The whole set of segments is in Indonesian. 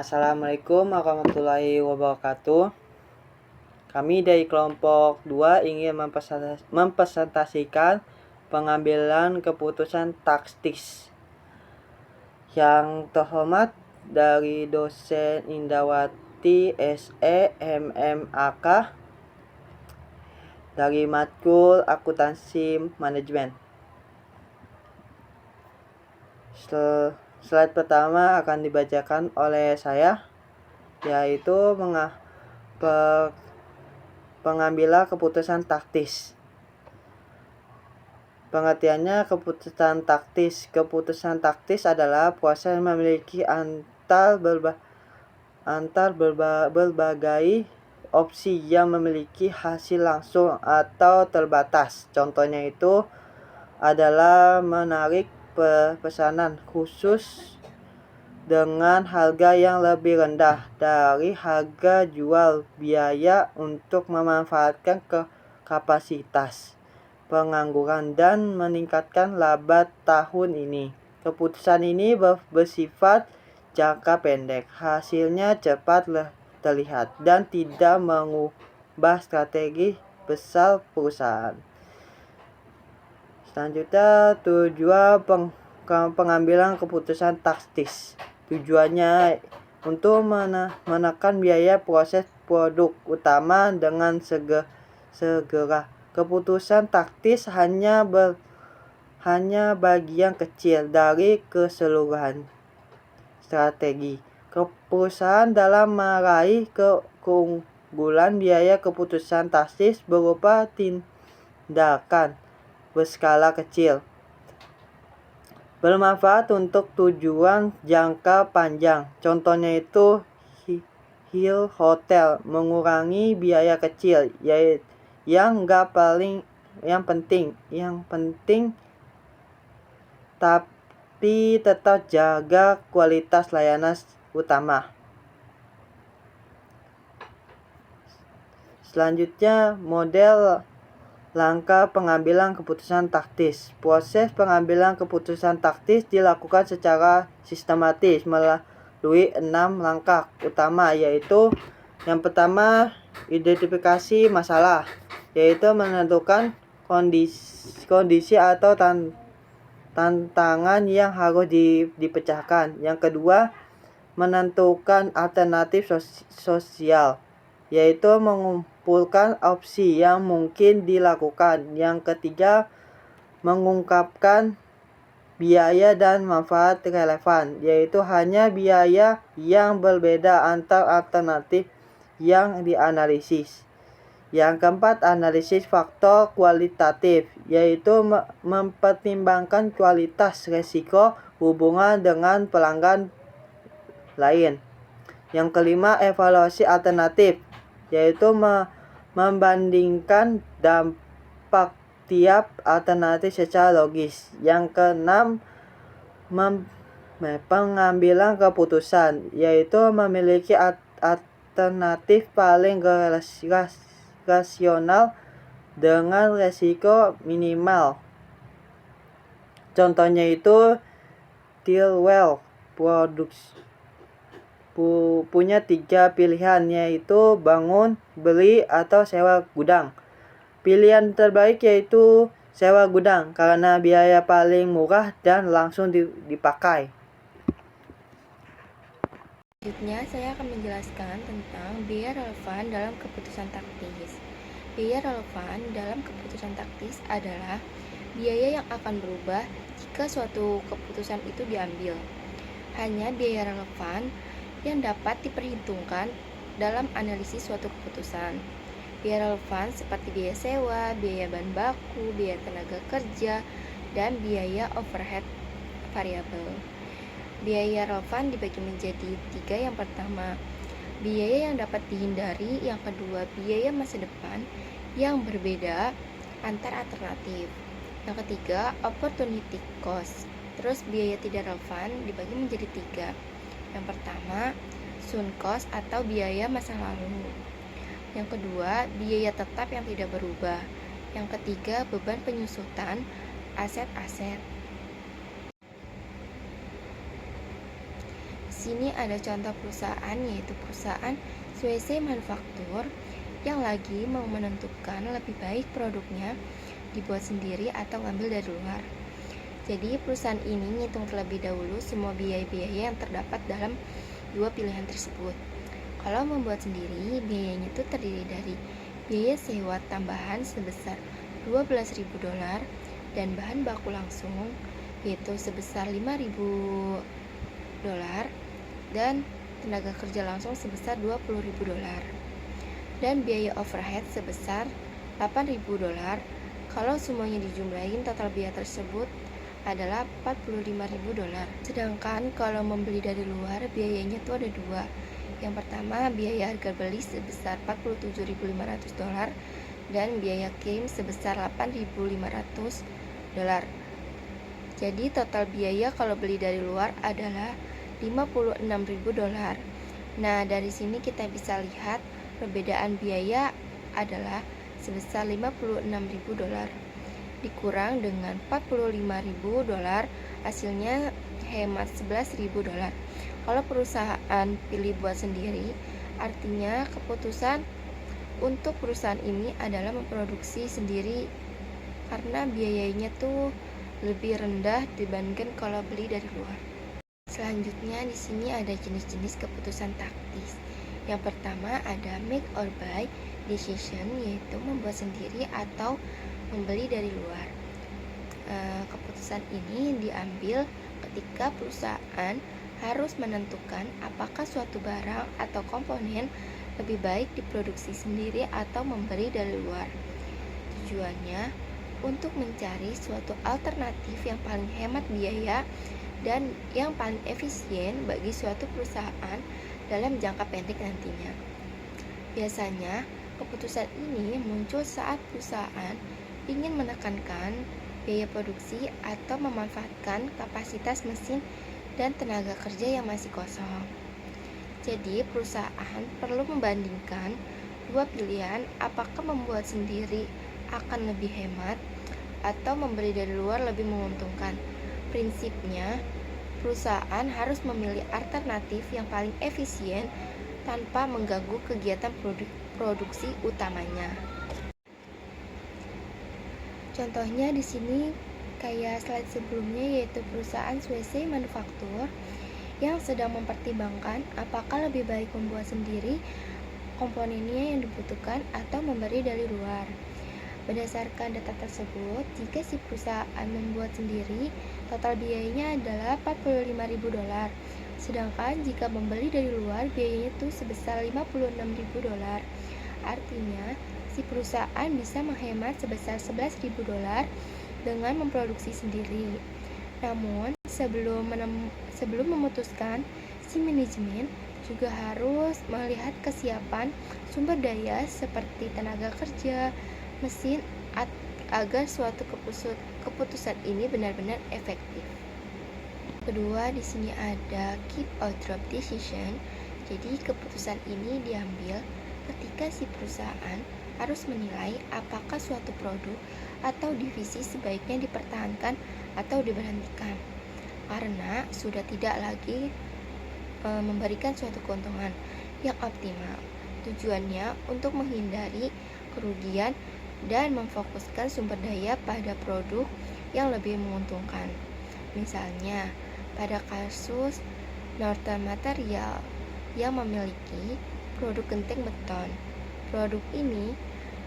Assalamualaikum warahmatullahi wabarakatuh. Kami dari kelompok 2 ingin mempresentasikan pengambilan keputusan taktis. Yang terhormat dari dosen Indawati SE MMAK dari matkul akuntansi manajemen. Slide pertama akan dibacakan oleh saya, yaitu pengambilan keputusan taktis. Pengertiannya, keputusan taktis. Keputusan taktis adalah proses memiliki berbagai opsi yang memiliki hasil langsung atau terbatas. Contohnya itu adalah menarik pesanan khusus dengan harga yang lebih rendah dari harga jual, biaya untuk memanfaatkan kapasitas pengangguran dan meningkatkan laba tahun ini. Keputusan ini bersifat jangka pendek, hasilnya cepat terlihat dan tidak mengubah strategi besar perusahaan. Selanjutnya, tujuan pengambilan keputusan taktis. Tujuannya untuk menekan biaya proses produk utama dengan segera. Keputusan taktis hanya bagian kecil dari keseluruhan strategi perusahaan dalam meraih keunggulan. Biaya keputusan taktis berupa tindakan berskala kecil, bermanfaat untuk tujuan jangka panjang. Contohnya itu Hill Hotel, mengurangi biaya kecil yang penting tapi tetap jaga kualitas layanan utama. Selanjutnya, model langkah pengambilan keputusan taktis. Proses pengambilan keputusan taktis dilakukan secara sistematis melalui 6 langkah utama, yaitu yang pertama, identifikasi masalah, yaitu menentukan kondisi atau tantangan yang harus dipecahkan. Yang kedua, menentukan alternatif sosial, yaitu mengumpulkan opsi yang mungkin dilakukan. Yang ketiga, mengungkapkan biaya dan manfaat relevan, yaitu hanya biaya yang berbeda antar alternatif yang dianalisis. Yang keempat, analisis faktor kualitatif, yaitu mempertimbangkan kualitas, risiko, hubungan dengan pelanggan lain. Yang kelima, evaluasi alternatif, yaitu membandingkan dampak tiap alternatif secara logis. Yang keenam, pengambilan keputusan, yaitu memiliki alternatif paling rasional dengan resiko minimal. Contohnya itu Tilwell Products punya 3 pilihan, yaitu bangun, beli, atau sewa gudang. Pilihan terbaik yaitu sewa gudang karena biaya paling murah dan langsung dipakai. Selanjutnya, saya akan menjelaskan tentang biaya relevan dalam keputusan taktis. Biaya relevan dalam keputusan taktis adalah biaya yang akan berubah jika suatu keputusan itu diambil. Hanya biaya relevan yang dapat diperhitungkan dalam analisis suatu keputusan. Biaya relevan seperti biaya sewa, biaya bahan baku, biaya tenaga kerja, dan biaya overhead variabel. Biaya relevan dibagi menjadi 3. Yang pertama, biaya yang dapat dihindari. Yang kedua, biaya masa depan yang berbeda antar alternatif. Yang ketiga, opportunity cost. Terus biaya tidak relevan dibagi menjadi 3. Yang pertama, sunk cost atau biaya masa lalu. Yang kedua, biaya tetap yang tidak berubah. Yang ketiga, beban penyusutan aset-aset. sini ada contoh perusahaan, yaitu perusahaan Swisse Manufaktur yang lagi mau menentukan lebih baik produknya dibuat sendiri atau ngambil dari luar. Jadi perusahaan ini ngitung terlebih dahulu semua biaya-biaya yang terdapat dalam dua pilihan tersebut. Kalau membuat sendiri, biayanya itu terdiri dari biaya sewa tambahan sebesar $12.000 dan bahan baku langsung yaitu sebesar $5.000 dan tenaga kerja langsung sebesar $20.000 dan biaya overhead sebesar $8.000. Kalau semuanya dijumlahin, total biaya tersebut adalah $45.000. Sedangkan kalau membeli dari luar, biayanya tuh ada dua. Yang pertama, biaya harga beli sebesar $47.500 dan biaya kirim sebesar $8.500. Jadi total biaya kalau beli dari luar adalah $56.000. Nah, dari sini kita bisa lihat perbedaan biaya adalah sebesar $56.000 dikurang dengan $45.000, hasilnya hemat $11.000. Kalau perusahaan pilih buat sendiri, artinya keputusan untuk perusahaan ini adalah memproduksi sendiri karena biayanya tuh lebih rendah dibandingkan kalau beli dari luar. Selanjutnya di sini ada jenis-jenis keputusan taktis. Yang pertama ada make or buy decision, yaitu membuat sendiri atau membeli dari luar. Keputusan ini diambil ketika perusahaan harus menentukan apakah suatu barang atau komponen lebih baik diproduksi sendiri atau membeli dari luar. Tujuannya untuk mencari suatu alternatif yang paling hemat biaya dan yang paling efisien bagi suatu perusahaan dalam jangka pendek nantinya. Biasanya, keputusan ini muncul saat perusahaan ingin menekankan biaya produksi atau memanfaatkan kapasitas mesin dan tenaga kerja yang masih kosong. Jadi, perusahaan perlu membandingkan dua pilihan, apakah membuat sendiri akan lebih hemat atau membeli dari luar lebih menguntungkan. Prinsipnya, perusahaan harus memilih alternatif yang paling efisien tanpa mengganggu kegiatan produksi utamanya. Contohnya di sini kayak slide sebelumnya, yaitu perusahaan Swisse Manufaktur yang sedang mempertimbangkan apakah lebih baik membuat sendiri komponennya yang dibutuhkan atau membeli dari luar. Berdasarkan data tersebut, jika si perusahaan membuat sendiri, total biayanya adalah $45.000. Sedangkan jika membeli dari luar, biayanya itu sebesar $56.000. Artinya, si perusahaan bisa menghemat sebesar $11.000 dengan memproduksi sendiri. Namun, sebelum memutuskan, si manajemen juga harus melihat kesiapan sumber daya seperti tenaga kerja, mesin, agar suatu keputusan ini benar-benar efektif. Kedua, di sini ada keep or drop decision. Jadi, keputusan ini diambil ketika si perusahaan harus menilai apakah suatu produk atau divisi sebaiknya dipertahankan atau diberhentikan karena sudah tidak lagi memberikan suatu keuntungan yang optimal. Tujuannya untuk menghindari kerugian dan memfokuskan sumber daya pada produk yang lebih menguntungkan. Misalnya, pada kasus Northern Material yang memiliki produk genting beton, produk ini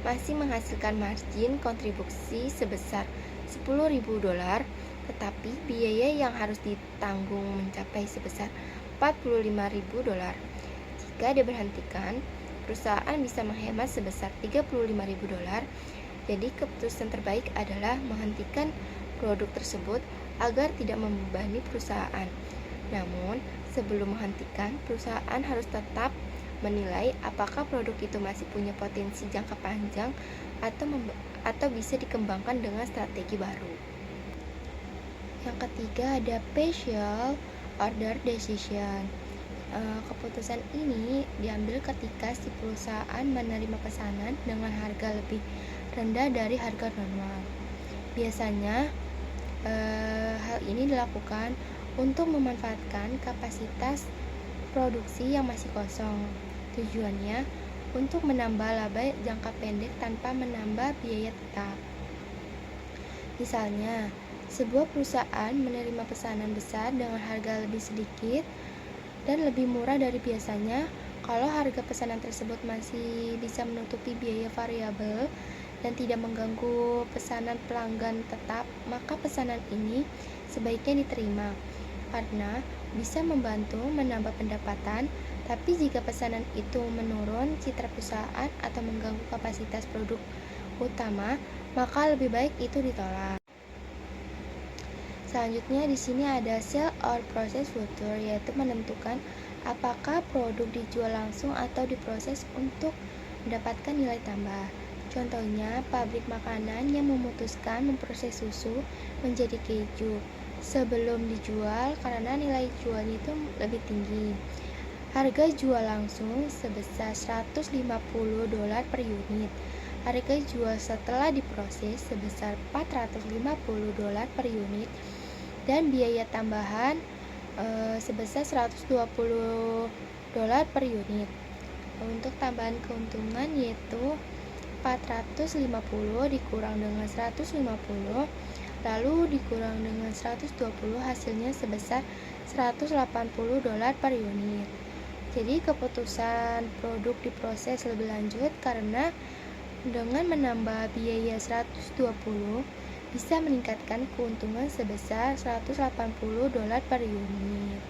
masih menghasilkan margin kontribusi sebesar $10.000, tetapi biaya yang harus ditanggung mencapai sebesar $45.000. Jika diberhentikan, perusahaan bisa menghemat sebesar $35.000. Jadi keputusan terbaik adalah menghentikan produk tersebut agar tidak membebani perusahaan. Namun, sebelum menghentikan, perusahaan harus tetap menilai apakah produk itu masih punya potensi jangka panjang atau bisa dikembangkan dengan strategi baru. Yang ketiga ada partial order decision. Keputusan ini diambil ketika si perusahaan menerima pesanan dengan harga lebih rendah dari harga normal. Biasanya hal ini dilakukan untuk memanfaatkan kapasitas produksi yang masih kosong. Tujuannya untuk menambah laba jangka pendek tanpa menambah biaya tetap. Misalnya, sebuah perusahaan menerima pesanan besar dengan harga lebih sedikit dan lebih murah dari biasanya. Kalau harga pesanan tersebut masih bisa menutupi biaya variabel dan tidak mengganggu pesanan pelanggan tetap, maka pesanan ini sebaiknya diterima karena bisa membantu menambah pendapatan. Tapi jika pesanan itu menurun citra perusahaan atau mengganggu kapasitas produk utama, maka lebih baik itu ditolak. Selanjutnya di sini ada sell or process future, yaitu menentukan apakah produk dijual langsung atau diproses untuk mendapatkan nilai tambah. Contohnya, pabrik makanan yang memutuskan memproses susu menjadi keju sebelum dijual karena nilai jualnya itu lebih tinggi. Harga jual langsung sebesar $150 per unit. Harga jual setelah diproses sebesar $450 per unit dan biaya tambahan sebesar $120 per unit. Untuk tambahan keuntungan yaitu 450 dikurang dengan 150 lalu dikurang dengan 120, hasilnya sebesar $180 per unit. Jadi keputusan produk diproses lebih lanjut karena dengan menambah biaya 120 bisa meningkatkan keuntungan sebesar $180 per unit.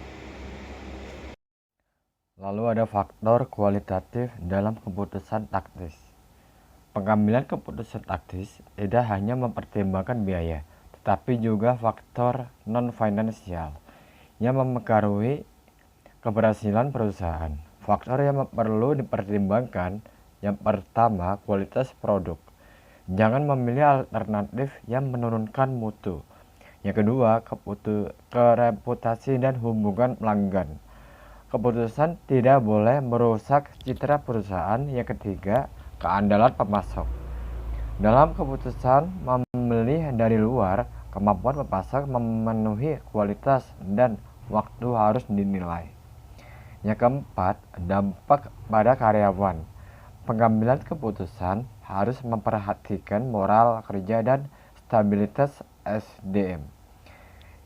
Lalu ada faktor kualitatif dalam keputusan taktis. Pengambilan keputusan taktis tidak hanya mempertimbangkan biaya, tetapi juga faktor non-finansial yang mempengaruhi keberhasilan perusahaan. Faktor yang perlu dipertimbangkan yang pertama, kualitas produk. Jangan memilih alternatif yang menurunkan mutu. Yang kedua, reputasi dan hubungan pelanggan. Keputusan tidak boleh merusak citra perusahaan. Yang ketiga, keandalan pemasok. Dalam keputusan membeli dari luar, kemampuan pemasok memenuhi kualitas dan waktu harus dinilai. Yang keempat, dampak pada karyawan. Pengambilan keputusan harus memperhatikan moral kerja dan stabilitas SDM.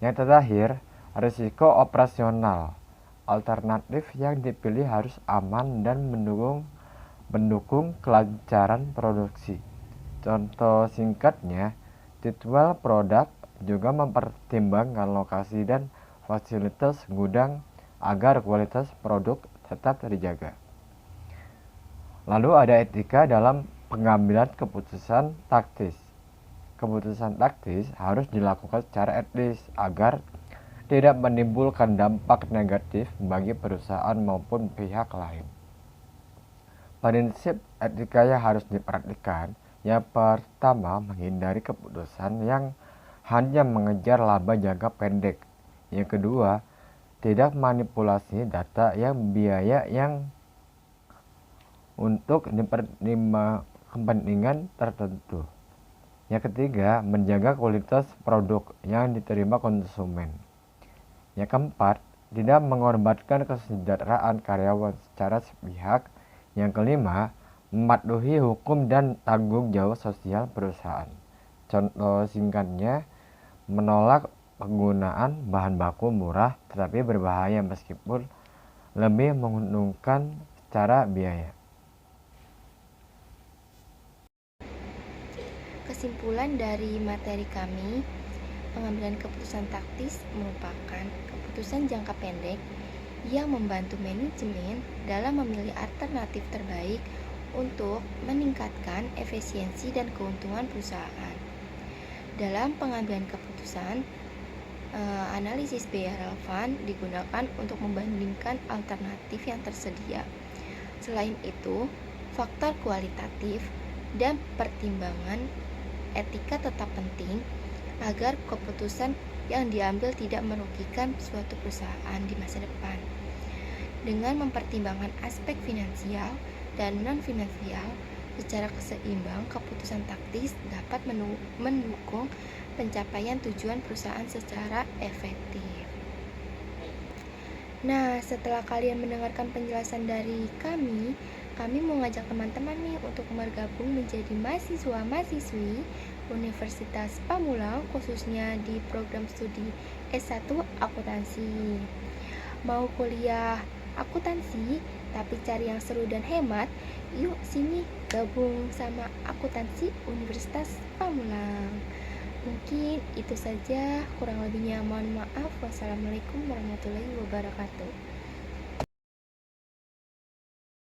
Yang terakhir, risiko operasional. Alternatif yang dipilih harus aman dan mendukung kelancaran produksi. Contoh singkatnya, titual produk juga mempertimbangkan lokasi dan fasilitas gudang agar kualitas produk tetap terjaga. Lalu ada etika dalam pengambilan keputusan taktis. Keputusan taktis harus dilakukan secara etis agar tidak menimbulkan dampak negatif bagi perusahaan maupun pihak lain. Prinsip etika yang harus diperhatikan, yang pertama, menghindari keputusan yang hanya mengejar laba jangka pendek. Yang kedua, tidak manipulasi data yang biaya yang untuk kepentingan tertentu. Yang ketiga, menjaga kualitas produk yang diterima konsumen. Yang keempat, tidak mengorbankan kesejahteraan karyawan secara sepihak. Yang kelima, mematuhi hukum dan tanggung jawab sosial perusahaan. Contoh singkatnya, menolak penggunaan bahan baku murah tetapi berbahaya meskipun lebih menguntungkan secara biaya. Kesimpulan dari materi kami, pengambilan keputusan taktis merupakan keputusan jangka pendek yang membantu manajemen dalam memilih alternatif terbaik untuk meningkatkan efisiensi dan keuntungan perusahaan. Dalam pengambilan keputusan, analisis biaya relevan digunakan untuk membandingkan alternatif yang tersedia. Selain itu, faktor kualitatif dan pertimbangan etika tetap penting agar keputusan yang diambil tidak merugikan suatu perusahaan di masa depan. Dengan mempertimbangkan aspek finansial dan non-finansial secara seimbang, keputusan taktis dapat mendukung pencapaian tujuan perusahaan secara efektif. Nah, setelah kalian mendengarkan penjelasan dari kami mau ngajak teman-teman nih untuk bergabung menjadi mahasiswa-mahasiswi Universitas Pamulang, khususnya di program studi S1 Akuntansi. Mau kuliah akuntansi, tapi cari yang seru dan hemat? Yuk sini gabung sama akuntansi Universitas Pamulang. Mungkin itu saja, kurang lebihnya mohon maaf. Wassalamualaikum warahmatullahi wabarakatuh.